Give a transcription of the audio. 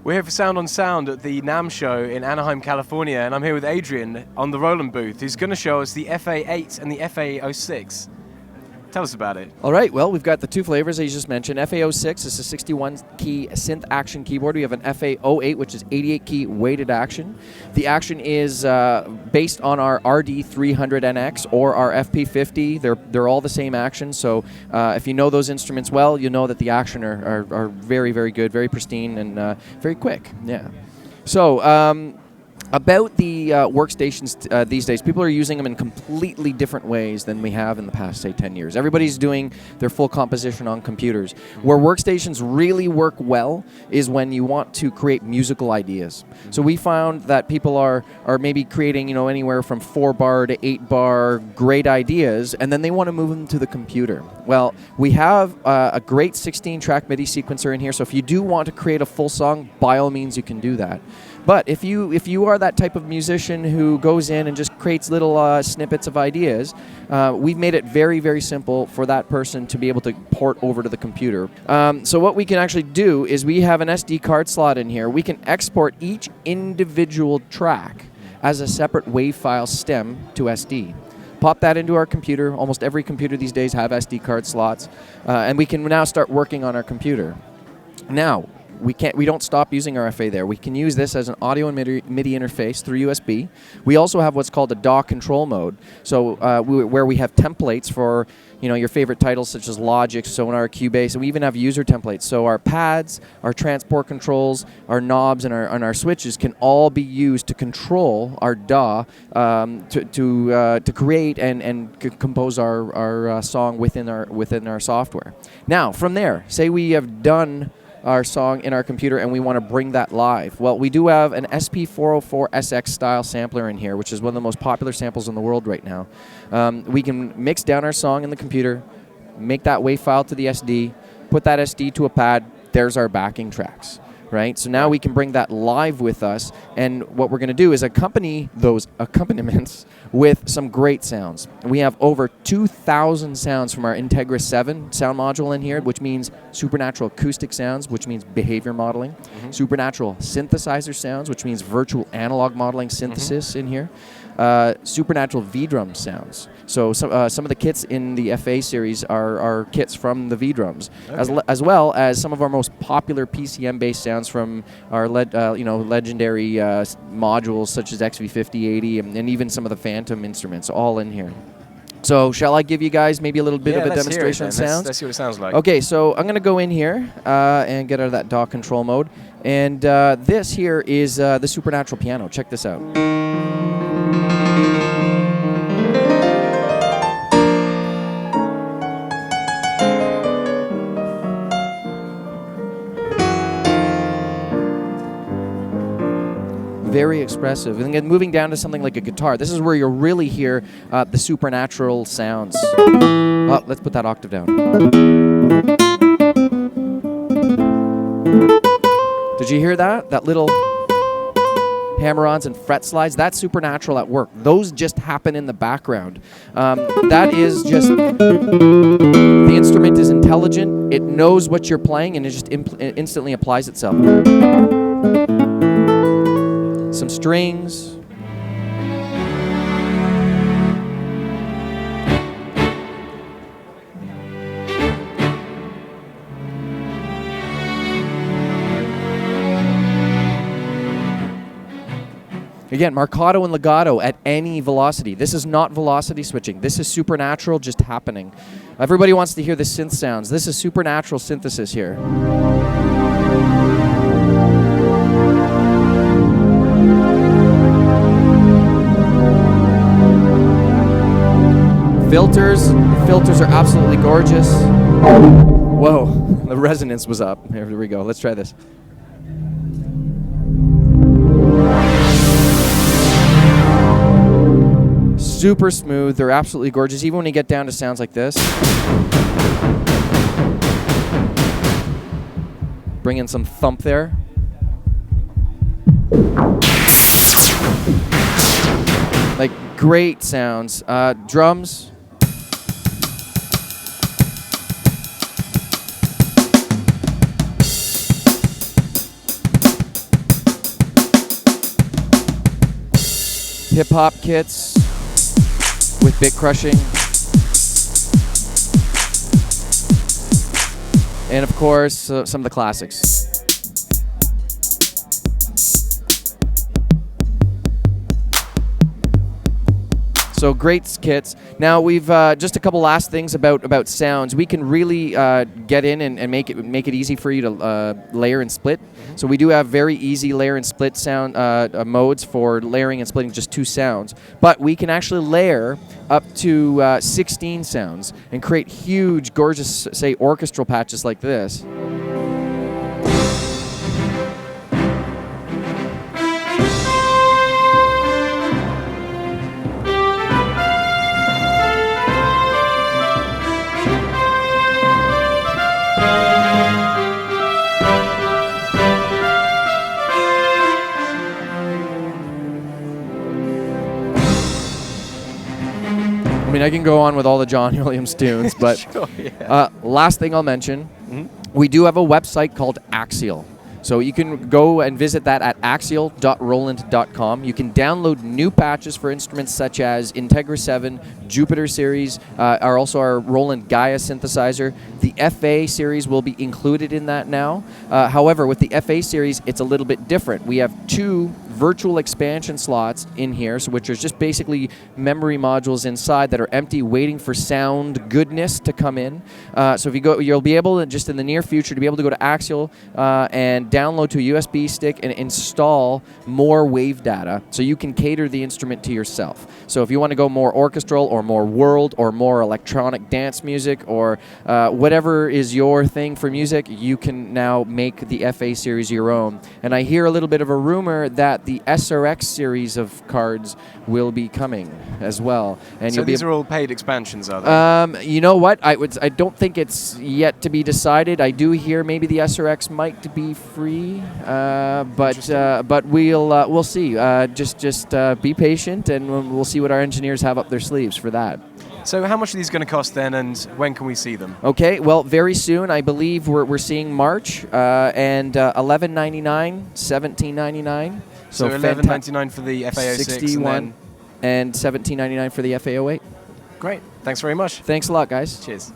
We're here for Sound on Sound at the NAMM show in Anaheim, California, and I'm here with Adrian on the Roland booth, who's going to show us the FA08 and the FA06. Tell us about it. All right, well, we've got the two flavors that you just mentioned. FA06 is a 61-key synth action keyboard. We have an FA08, which is 88-key weighted action. The action is based on our RD300NX or our FP50. They're all the same action, so if you know those instruments well, you know that the action are very, very good, very pristine, and very quick. Yeah. So, about the workstations these days, people are using them in completely different ways than we have in the past, say, 10 years. Everybody's doing their full composition on computers. Where workstations really work well is when you want to create musical ideas. So we found that people are maybe creating, anywhere from 4-bar to 8-bar great ideas, and then they want to move them to the computer. Well, we have a great 16-track Midi sequencer in here, so if you do want to create a full song, by all means you can do that. But if you are that type of musician who goes in and just creates little snippets of ideas, we've made it very, very simple for that person to be able to port over to the computer. So what we can actually do is we have an SD card slot in here. We can export each individual track as a separate WAV file stem to SD. Pop that into our computer. Almost every computer these days have SD card slots. And we can now start working on our computer. Now, we don't stop using our FA there. We can use this as an audio and MIDI interface through USB. We also have what's called a DAW control mode, so where we have templates for your favorite titles such as Logic, Sonar, Cubase, and we even have user templates. So our pads, our transport controls, our knobs, and our switches can all be used to control our DAW to create and compose our song within our software. Now, from there, say we have done our song in our computer and we want to bring that live. Well, we do have an SP404SX style sampler in here, which is one of the most popular samples in the world right now. We can mix down our song in the computer, make that WAV file to the SD, put that SD to a pad, there's our backing tracks. Right? So now we can bring that live with us, and what we're going to do is accompany those accompaniments with some great sounds. We have over 2,000 sounds from our Integra 7 sound module in here, which means supernatural acoustic sounds, which means behavior modeling, supernatural synthesizer sounds, which means virtual analog modeling synthesis in here, supernatural V-drum sounds. So some of the kits in the FA series are kits from the V-drums, as well as some of our most popular PCM-based sounds from our legendary modules such as XV5080 and even some of the Phantom instruments, all in here. So shall I give you guys maybe a little bit of a demonstration of sounds? Let's see what it sounds like. Okay, so I'm going to go in here and get out of that DAW control mode. And this here is the Supernatural piano. Check this out. Very expressive. And then moving down to something like a guitar, this is where you'll really hear the supernatural sounds. Oh, let's put that octave down. Did you hear that? That little hammer-ons and fret slides? That's supernatural at work. Those just happen in the background. That is just... The instrument is intelligent. It knows what you're playing, and it just instantly applies itself. Some strings. Again, marcato and legato at any velocity. This is not velocity switching. This is supernatural just happening. Everybody wants to hear the synth sounds. This is supernatural synthesis here. Filters are absolutely gorgeous. Whoa, the resonance was up. Here we go. Let's try this. Super smooth. They're absolutely gorgeous, even when you get down to sounds like this. Bring in some thump there. Like, great sounds. Drums. hip-hop kits with bit crushing. And of course, some of the classics. So great kits. Now we've just a couple last things about sounds. We can really get in and make it easy for you to layer and split. So we do have very easy layer and split sound modes for layering and splitting just 2 sounds. But we can actually layer up to 16 sounds and create huge, gorgeous, say, orchestral patches like this. I mean, I can go on with all the John Williams tunes, but Sure, yeah. Last thing I'll mention, we do have a website called Axial. So you can go and visit that at axial.roland.com. You can download new patches for instruments such as Integra 7, Jupiter series, are also our Roland Gaia synthesizer. The FA series will be included in that now. However, with the FA series, it's a little bit different. We have 2 virtual expansion slots in here, so which are just basically memory modules inside that are empty, waiting for sound goodness to come in. So if you go, you'll be able to, just in the near future, to be able to go to Axial and download to a USB stick and install more wave data, so you can cater the instrument to yourself. So if you want to go more orchestral or more world or more electronic dance music or whatever is your thing for music, you can now make the FA series your own. And I hear a little bit of a rumor that the SRX series of cards will be coming as well. And So these are all paid expansions, are they? you know what? I don't think it's yet to be decided. I do hear maybe the SRX might be free, but we'll see. Just be patient, and we'll see what our engineers have up their sleeves for that. So how much are these going to cost then, and when can we see them? Okay, well, very soon. I believe we're seeing March, and $11.99, $17.99. So $11.99 for the FA06, 61, and $17.99 for the FA08. Great. Thanks very much. Thanks a lot, guys. Cheers.